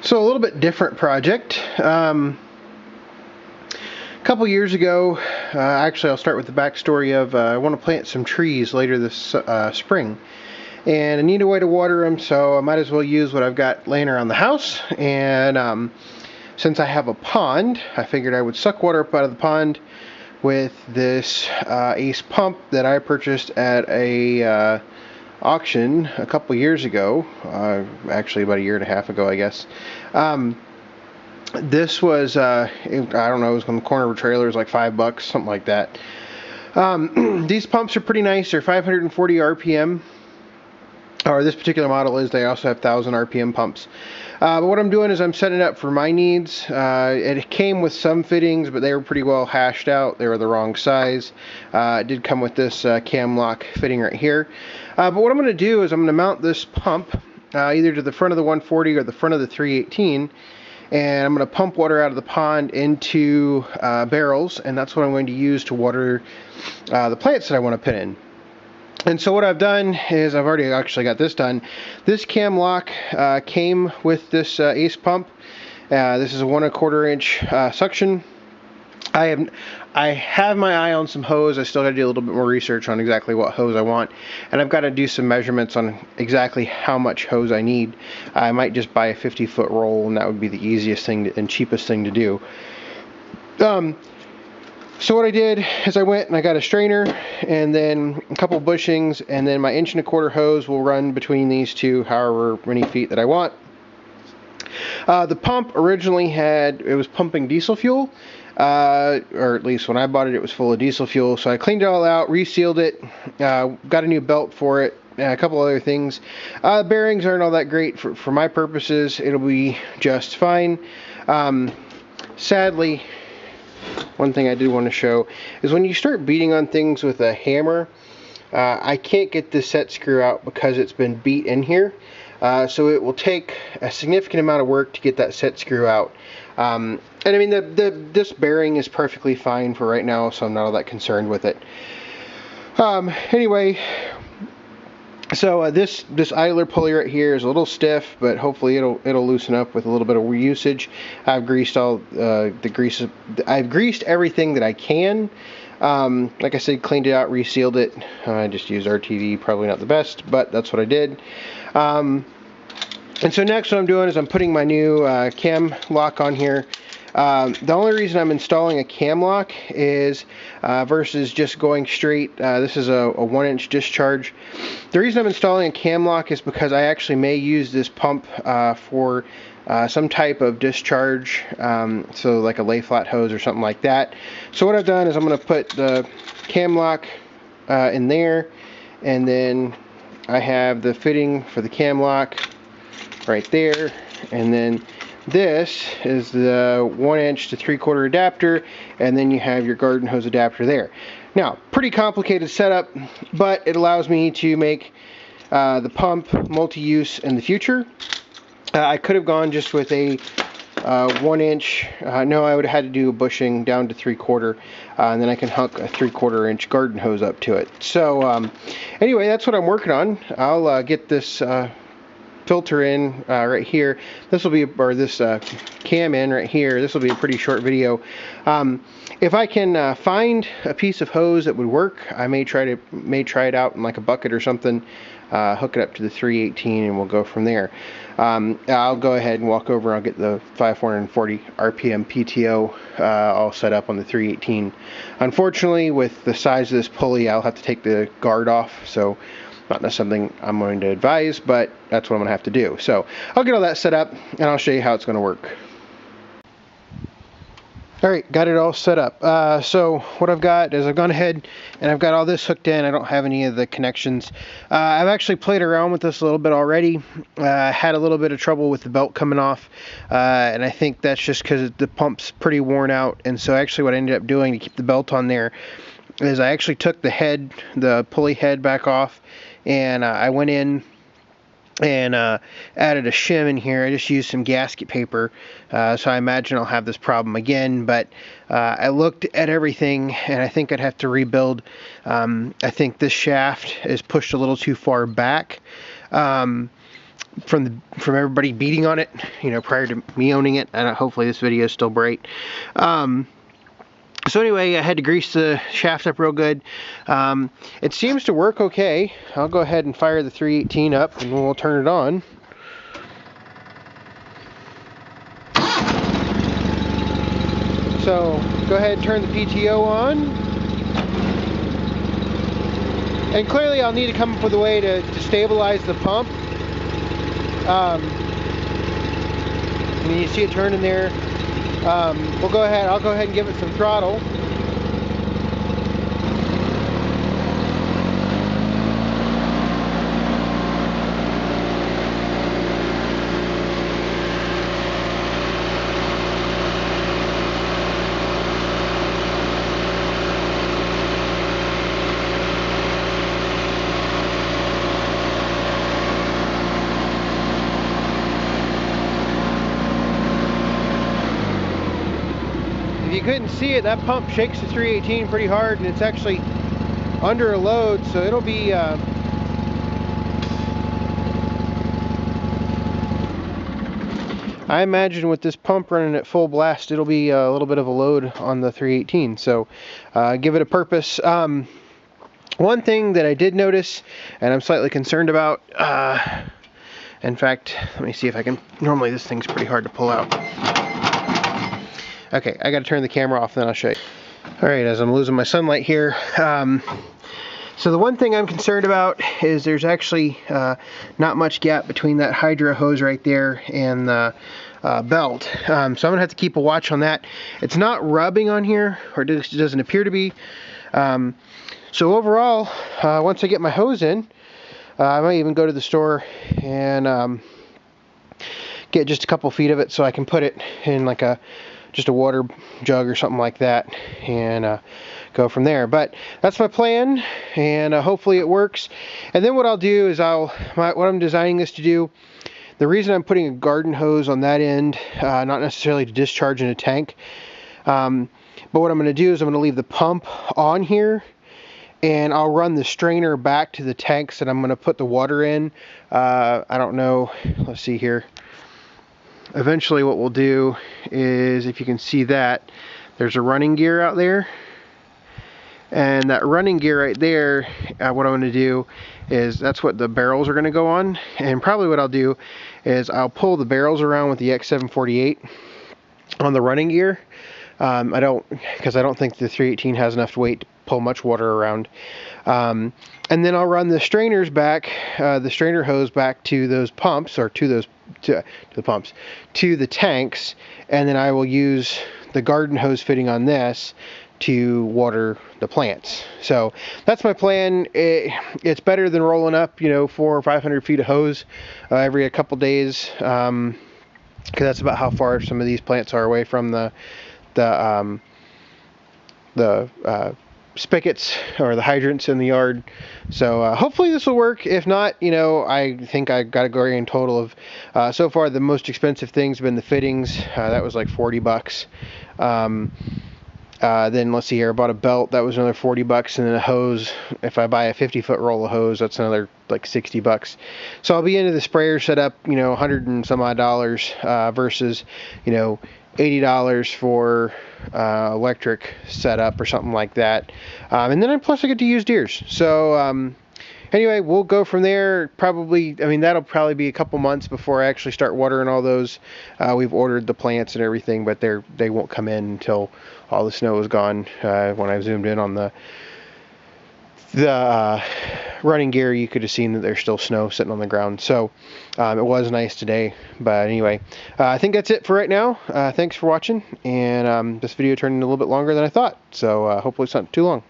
So a little bit different project. A couple years ago, actually I'll start with the backstory of I want to plant some trees later this spring. And I need a way to water them, so I might as well use what I've got laying around the house. And since I have a pond, I figured I would suck water up out of the pond with this Ace pump that I purchased at a auction a couple years ago, actually about a year and a half ago, I guess. This was, I don't know, it was on the corner of a trailer. It was like $5, something like that. These pumps are pretty nice. They're 540 RPM. Or this particular model is. They also have 1,000 RPM pumps. But what I'm doing is I'm setting it up for my needs. It came with some fittings, but they were pretty well hashed out. They were the wrong size. It did come with this cam lock fitting right here. But what I'm going to do is I'm going to mount this pump either to the front of the 140 or the front of the 318. And I'm going to pump water out of the pond into barrels. And that's what I'm going to use to water the plants that I want to put in. And so what I've done is I've already actually got this done. This cam lock came with this Ace pump. This is a 1 1/4 inch suction. I have my eye on some hose. I still got to do a little bit more research on exactly what hose I want, and I've got to do some measurements on exactly how much hose I need. I might just buy a 50-foot roll, and that would be the easiest thing and cheapest thing to do. So what I did is I went and I got a strainer and then a couple bushings, and then my 1 1/4 hose will run between these two however many feet that I want. The pump originally it was pumping diesel fuel, or at least when I bought it, it was full of diesel fuel. So I cleaned it all out, resealed it, got a new belt for it, and a couple other things. Bearings aren't all that great for my purposes. It'll be just fine. Sadly, one thing I did want to show is when you start beating on things with a hammer, I can't get this set screw out because it's been beat in here. So it will take a significant amount of work to get that set screw out. And I mean, this bearing is perfectly fine for right now, so I'm not all that concerned with it. Anyway, so this idler pulley right here is a little stiff, but hopefully it'll loosen up with a little bit of usage. I've greased all the grease. I've greased everything that I can. Like I said, cleaned it out, resealed it. I just used RTV, probably not the best, but that's what I did. And so next what I'm doing is I'm putting my new cam lock on here. The only reason I'm installing a cam lock is versus just going straight. This is a 1 inch discharge. The reason I'm installing a cam lock is because I actually may use this pump for some type of discharge, so like a lay flat hose or something like that. So what I've done is I'm going to put the cam lock in there, and then I have the fitting for the cam lock right there, and then this is the 1 inch to 3/4 adapter, and then you have your garden hose adapter there. Now, pretty complicated setup, but it allows me to make the pump multi-use in the future. I could have gone just with a 1 inch. No, I would have had to do a bushing down to 3/4, and then I can hook a 3/4 inch garden hose up to it. So anyway, that's what I'm working on. I'll get this filter in right here. This will be, or this cam in right here. This will be a pretty short video. If I can find a piece of hose that would work, I may try it out in like a bucket or something. Hook it up to the 318, and we'll go from there. I'll go ahead and walk over. I'll get the 540 RPM PTO all set up on the 318. Unfortunately, with the size of this pulley, I'll have to take the guard off, so not something I'm going to advise, but that's what I'm going to have to do. So I'll get all that set up, and I'll show you how it's going to work. Alright, got it all set up. So what I've got is I've gone ahead and I've got all this hooked in. I don't have any of the connections. I've actually played around with this a little bit already. Had a little bit of trouble with the belt coming off, and I think that's just because the pump's pretty worn out. And so actually what I ended up doing to keep the belt on there is I actually took the pulley head back off, and I went in and added a shim in here. I just used some gasket paper, so I imagine I'll have this problem again, but I looked at everything, and I think I'd have to rebuild. I think this shaft is pushed a little too far back, from everybody beating on it, you know, prior to me owning it. And hopefully this video is still bright. So anyway, I had to grease the shaft up real good. It seems to work okay. I'll go ahead and fire the 318 up and we'll turn it on. So go ahead and turn the PTO on. And clearly I'll need to come up with a way to stabilize the pump. I mean, you see it turning there. I'll go ahead and give it some throttle. If you couldn't see it, that pump shakes the 318 pretty hard, and it's actually under a load, so it'll be I imagine with this pump running at full blast, it'll be a little bit of a load on the 318, so give it a purpose. One thing that I did notice, and I'm slightly concerned about, in fact, let me see if I can, normally this thing's pretty hard to pull out. Okay, I gotta turn the camera off and then I'll show you. Alright, as I'm losing my sunlight here, so the one thing I'm concerned about is there's actually not much gap between that hydro hose right there and the belt. So I'm gonna have to keep a watch on that. It's not rubbing on here, or it doesn't appear to be. So overall, once I get my hose in, I might even go to the store and get just a couple feet of it so I can put it in like just a water jug or something like that, and go from there. But that's my plan, and hopefully it works. And then what I'll do is what I'm designing this to do, the reason I'm putting a garden hose on that end, not necessarily to discharge in a tank, but what I'm going to do is I'm going to leave the pump on here, and I'll run the strainer back to the tanks that I'm going to put the water in. I don't know, let's see here. Eventually what we'll do is, if you can see that, there's a running gear out there. And that running gear right there, what I'm going to do is, that's what the barrels are going to go on. And probably what I'll do is I'll pull the barrels around with the X748 on the running gear. Because I don't think the 318 has enough weight to pull much water around. And then I'll run the strainers back, the strainer hose back to those pumps, or to the tanks, and then I will use the garden hose fitting on this to water the plants. So that's my plan. It's better than rolling up, you know, 400 or 500 feet of hose every a couple days, because that's about how far some of these plants are away from the spigots or the hydrants in the yard. So hopefully this will work. If not, you know, I think I got a grand total of, so far the most expensive thing's been the fittings. That was like 40 bucks. Then let's see here, I bought a belt, that was another 40 bucks, and then a hose. If I buy a 50-foot roll of hose, that's another like 60 bucks. So I'll be into the sprayer setup, you know, $100 and some odd versus, you know, $80 for electric setup or something like that. And then plus I get to use Deere's. So anyway, we'll go from there. Probably, I mean, that'll probably be a couple months before I actually start watering all those. We've ordered the plants and everything, but they won't come in until all the snow is gone. When I zoomed in on the running gear, you could have seen that there's still snow sitting on the ground. So it was nice today. But anyway, I think that's it for right now. Thanks for watching, and this video turned a little bit longer than I thought, so hopefully it's not too long.